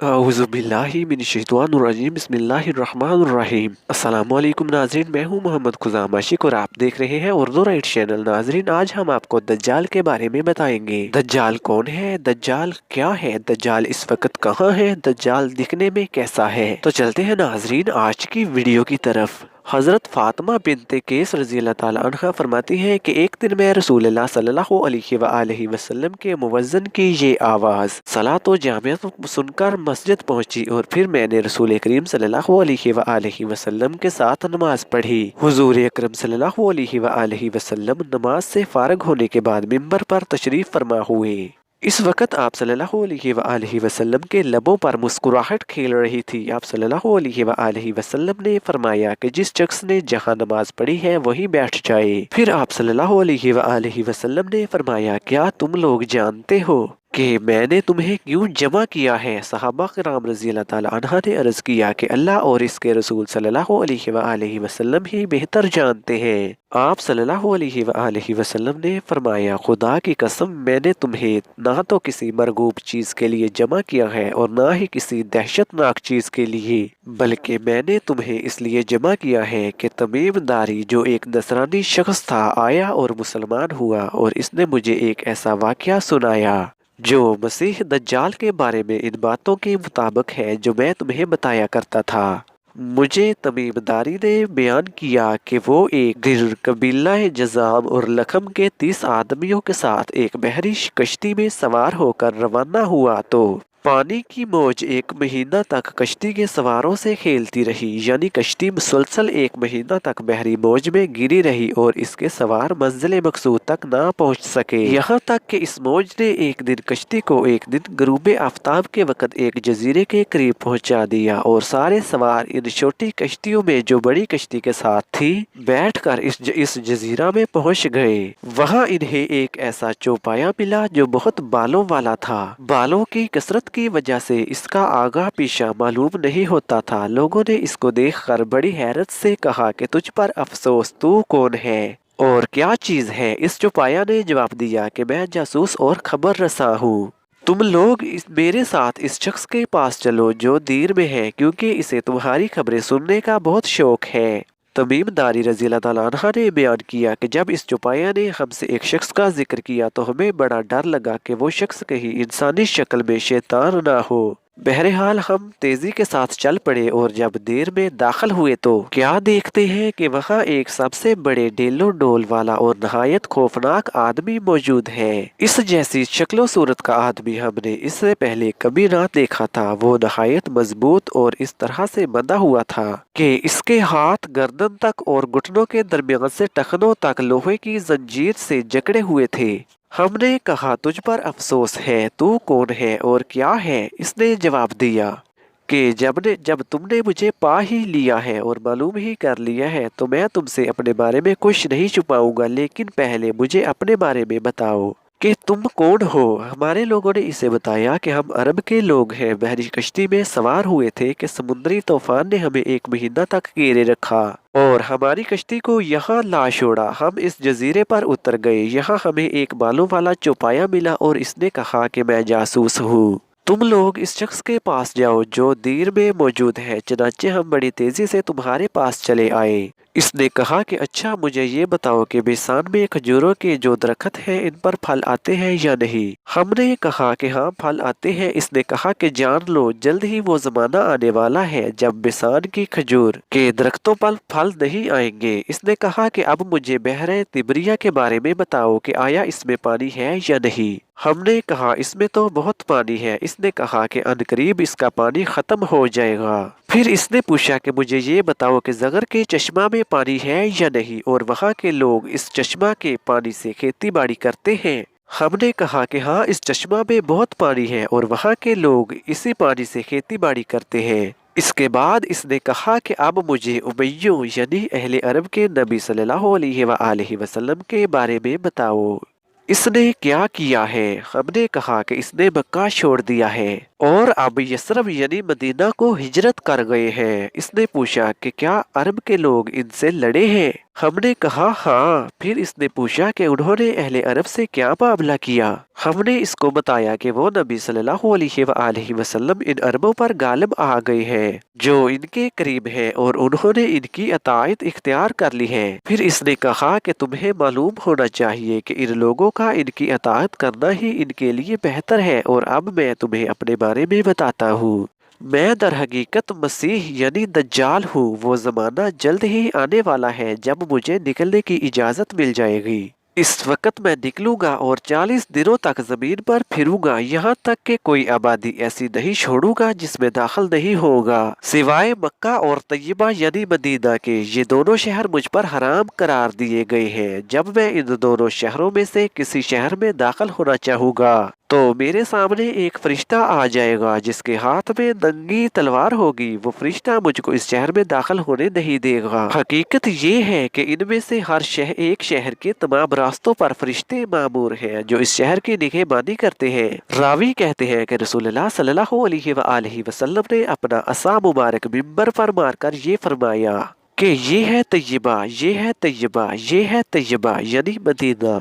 औज़ुबिल्लाहिमिनश्शैतानिर्रजीम बिस्मिल्लाहिर्रहमानिर्रहीम। अस्सलामुअलैकुम नाज़रीन, मैं हूँ मोहम्मद खुज़ाम आशिक और आप देख रहे हैं उर्दू राइट चैनल। नाज़रीन, आज हम आपको दज्जाल के बारे में बताएंगे। दज्जाल कौन है, दज्जाल क्या है, दज्जाल इस वक्त कहाँ है, दज्जाल दिखने में कैसा है। तो चलते हैं नाज़रीन आज की वीडियो की तरफ। हज़रत फ़ातिमा बिनते क़ैस रज़ी अल्लाह ताला अन्हा फरमाती हैं कि एक दिन मैं रसूलुल्लाह सल्लल्लाहु अलैहि वसल्लम के मुअज्जिन की ये आवाज़ सलातो जामिया सुनकर मस्जिद पहुंची और फिर मैंने रसूल करीम सल्लल्लाहु अलैहि वसल्लम के साथ नमाज पढ़ी। हुजूर अकरम सल्लल्लाहु अलैहि वसल्लम नमाज से फारग होने के बाद मिंबर पर तशरीफ फरमा हुए। इस वक्त आप सल्लल्लाहु अलैहि वसल्लम के लबों पर मुस्कुराहट खेल रही थी। आप सल्लल्लाहु अलैहि वसल्लम ने फरमाया कि जिस शख्स ने जहां नमाज पढ़ी है वहीं बैठ जाए। फिर आप सल्लल्लाहु अलैहि वसल्लम ने फरमाया, क्या तुम लोग जानते हो कि मैंने तुम्हें क्यों जमा किया है। सहाबा किराम रज़ी अल्लाह ताला अन्हा ने अर्ज़ किया कि अल्लाह और इसके रसूल सल्लल्लाहु अलैहि वसल्लम ही बेहतर जानते हैं। आप सल्लल्लाहु अलैहि वसल्लम ने फरमाया, खुदा की कसम, मैंने तुम्हें ना तो किसी मरगूब चीज़ के लिए जमा किया है और ना ही किसी दहशतनाक चीज़ के लिए, बल्कि मैंने तुम्हें इसलिए जमा किया है कि तमीम दारी जो एक नसरानी शख्स था आया और मुसलमान हुआ और इसने मुझे एक ऐसा वाक़या सुनाया जो मसीह दज्जाल के बारे में इन बातों के मुताबिक है जो मैं तुम्हें बताया करता था। मुझे तमीमदारी ने बयान किया कि वो एक दिन कबीला जज़ाम और लखम के 30 आदमियों के साथ एक बहरी कश्ती में सवार होकर रवाना हुआ तो पानी की मौज एक महीना तक कश्ती के सवारों से खेलती रही, यानी कश्ती मुसलसल एक महीना तक बहरी मौज में गिरी रही और इसके सवार मंजिल मकसूद तक ना पहुंच सके। यहाँ तक कि इस मौज ने एक दिन कश्ती को एक दिन गरूब आफ्ताब के वक़्त एक जजीरे के करीब पहुंचा दिया और सारे सवार इन छोटी कश्तियों में जो बड़ी कश्ती के साथ थी बैठकर इस जजीरा में पहुंच गए। वहाँ इन्हें एक ऐसा चौपाया मिला जो बहुत बालों वाला था। बालों की कसरत की वजह से इसका आगा पीछा मालूम नहीं होता था। लोगों ने इसको देखकर बड़ी हैरत से कहा कि तुझ पर अफसोस, तू कौन है और क्या चीज है। इस चौपाया ने जवाब दिया कि मैं जासूस और खबर रसा हूँ। तुम लोग मेरे साथ इस शख्स के पास चलो जो दीर में है, क्योंकि इसे तुम्हारी खबरें सुनने का बहुत शौक है। तमीम दारी रज़ी अल्लाह ताला अन्हा ने बयान किया कि जब इस चौपाया ने हमसे एक शख्स का जिक्र किया तो हमें बड़ा डर लगा कि वो शख्स कहीं इंसानी शक्ल में शैतान ना हो। बहरहाल हम तेजी के साथ चल पड़े और जब देर में दाखिल हुए तो क्या देखते हैं कि वहाँ एक सबसे बड़े डेलो डोल वाला और नहायत खौफनाक आदमी मौजूद है। इस जैसी शक्लो सूरत का आदमी हमने इससे पहले कभी ना देखा था। वो नहायत मजबूत और इस तरह से बंधा हुआ था कि इसके हाथ गर्दन तक और घुटनों के दरमियान से टखनों तक लोहे की जंजीर से जकड़े हुए थे। हमने कहा, तुझ पर अफसोस है, तू कौन है और क्या है। इसने जवाब दिया कि जब तुमने मुझे पा ही लिया है और मालूम ही कर लिया है तो मैं तुमसे अपने बारे में कुछ नहीं छुपाऊंगा, लेकिन पहले मुझे अपने बारे में बताओ कि तुम कौन हो। हमारे लोगों ने इसे बताया कि हम अरब के लोग हैं, बहरी कश्ती में सवार हुए थे कि समुद्री तूफान ने हमें एक महीना तक घेरे रखा और हमारी कश्ती को यहाँ ला छोड़ा। हम इस जजीरे पर उतर गए। यहाँ हमें एक बालों वाला चौपाया मिला और इसने कहा कि मैं जासूस हूँ, तुम लोग इस शख्स के पास जाओ जो दीर में मौजूद है। चनाचे हम बड़ी तेजी से तुम्हारे पास चले आए। इसने कहा कि अच्छा, मुझे ये बताओ कि बेसान में खजूरों के जो दरख्त हैं इन पर फल आते हैं या नहीं। हमने कहा कि हाँ, फल आते हैं। इसने कहा कि जान लो, जल्द ही वो जमाना आने वाला है जब बेसान की खजूर के दरख्तों पर फल नहीं आएंगे। इसने कहा कि अब मुझे बहरे तिबरिया के बारे में बताओ कि आया इसमें पानी है या नहीं। हमने कहा, इसमें तो बहुत पानी है। इसने कहा कि अनकरीब इसका पानी खत्म हो जाएगा। फिर इसने पूछा कि मुझे ये बताओ कि जगर के चश्मा में पानी है या नहीं और वहाँ के लोग इस चश्मा के पानी से खेती बाड़ी करते हैं। हमने कहा कि हाँ, इस चश्मा में बहुत पानी है और वहाँ के लोग इसी पानी से खेती बाड़ी करते हैं। इसके बाद इसने कहा कि अब मुझे उमैयों यानी अहले अरब के नबी सल्लल्लाहु अलैहि वसल्लम के बारे में बताओ, इसने क्या किया है। हमने कहा कि इसने मक्का छोड़ दिया है और अब यसरब यानी मदीना को हिजरत कर गए हैं। इसने पूछा कि क्या अरब के लोग इनसे लड़े हैं। हमने कहा हाँ। फिर इसने पूछा कि उन्होंने अहले अरब से क्या मामला किया। हमने इसको बताया कि वो नबी सल्लल्लाहु अलैहि वसल्लम इन अरबों पर गालिब आ गए हैं जो इनके करीब हैं और उन्होंने इनकी अतायत इख्तियार कर ली है। फिर इसने कहा कि तुम्हें मालूम होना चाहिए कि इन लोगों का इनकी अतायत करना ही इनके लिए बेहतर है, और अब मैं तुम्हें अपने बारे में बताता हूँ। मैं दर हकीकत मसीह यानी दज्जाल हूँ। वो ज़माना जल्द ही आने वाला है जब मुझे निकलने की इजाज़त मिल जाएगी। इस वक्त मैं निकलूंगा और 40 दिनों तक जमीन पर फिरूंगा, यहाँ तक कि कोई आबादी ऐसी नहीं छोड़ूंगा जिसमें दाखिल नहीं होगा सिवाय मक्का और तैयबा यानी मदीना के। ये दोनों शहर मुझ पर हराम करार दिए गए हैं। जब मैं इन दोनों शहरों में से किसी शहर में दाखिल होना चाहूंगा तो मेरे सामने एक फरिश्ता आ जाएगा जिसके हाथ में नंगी तलवार होगी। वो फरिश्ता मुझको इस शहर में दाखिल होने नहीं देगा। हकीकत ये है कि इनमें से हर एक शहर के तमाम रास्तों पर फरिश्ते मामूर हैं जो इस शहर की निगहबानी करते हैं। रावी कहते हैं कि रसूलुल्लाह सल्लल्लाहु अलैहि वसल्लम ने अपना असा मुबारक मिंबर पर मारकर ये फरमाया कि ये है तैयबा, ये है तैयबा, ये है तैयबा यानी मदीना।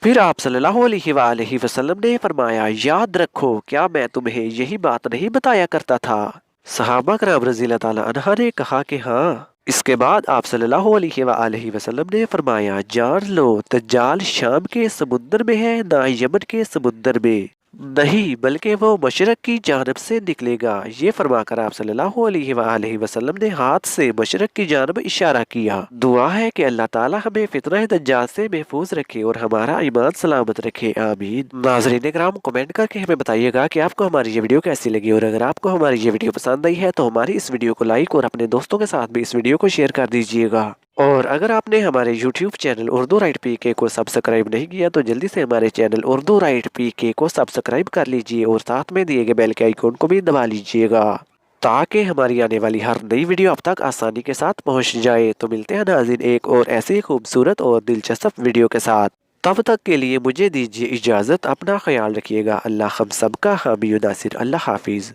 फिर आप सल्लल्लाहु अलैहि वसल्लम ने फरमाया, याद रखो क्या मैं तुम्हें यही बात नहीं बताया करता था। सहाबा कराम रज़ियल्लाहु ताला अन्हा ने कहा कि हाँ। इसके बाद आप सल्लल्लाहु अलैहि वसल्लम ने फरमाया, जान लो दज्जाल शाम के समुंदर में है, ना यमन के समुंदर में, नहीं बल्कि वो मशरक की जानब से निकलेगा। ये फरमाकर आप सल्लल्लाहु अलैहि वसल्लम ने हाथ से मशरक की जानब इशारा किया। दुआ है कि अल्लाह ताला हमें फितना दज्जाल से महफूज रखे और हमारा ईमान सलामत रखे, आमीन। नाज़रीन किराम, कमेंट करके हमें बताइएगा कि आपको हमारी ये वीडियो कैसी लगी, और अगर आपको हमारी ये वीडियो पसंद आई है तो हमारी इस वीडियो को लाइक और अपने दोस्तों के साथ भी इस वीडियो को शेयर कर दीजिएगा। और अगर आपने हमारे YouTube channel Urdu right PK को सब्सक्राइब नहीं किया तो जल्दी से हमारे चैनल उर्दू राइट PK को सब्सक्राइब कर लीजिए और साथ में दिए गए बेल के आइकॉन को भी दबा लीजिएगा ताकि हमारी आने वाली हर नई वीडियो आप तक आसानी के साथ पहुंच जाए। तो मिलते हैं नाज़रीन एक और ऐसी खूबसूरत और दिलचस्प वीडियो के साथ। तब तक के लिए मुझे दीजिए इजाज़त। अपना ख्याल रखिएगा। अल्लाह हम सबका हामी नासिर। अल्लाह हाफिज़।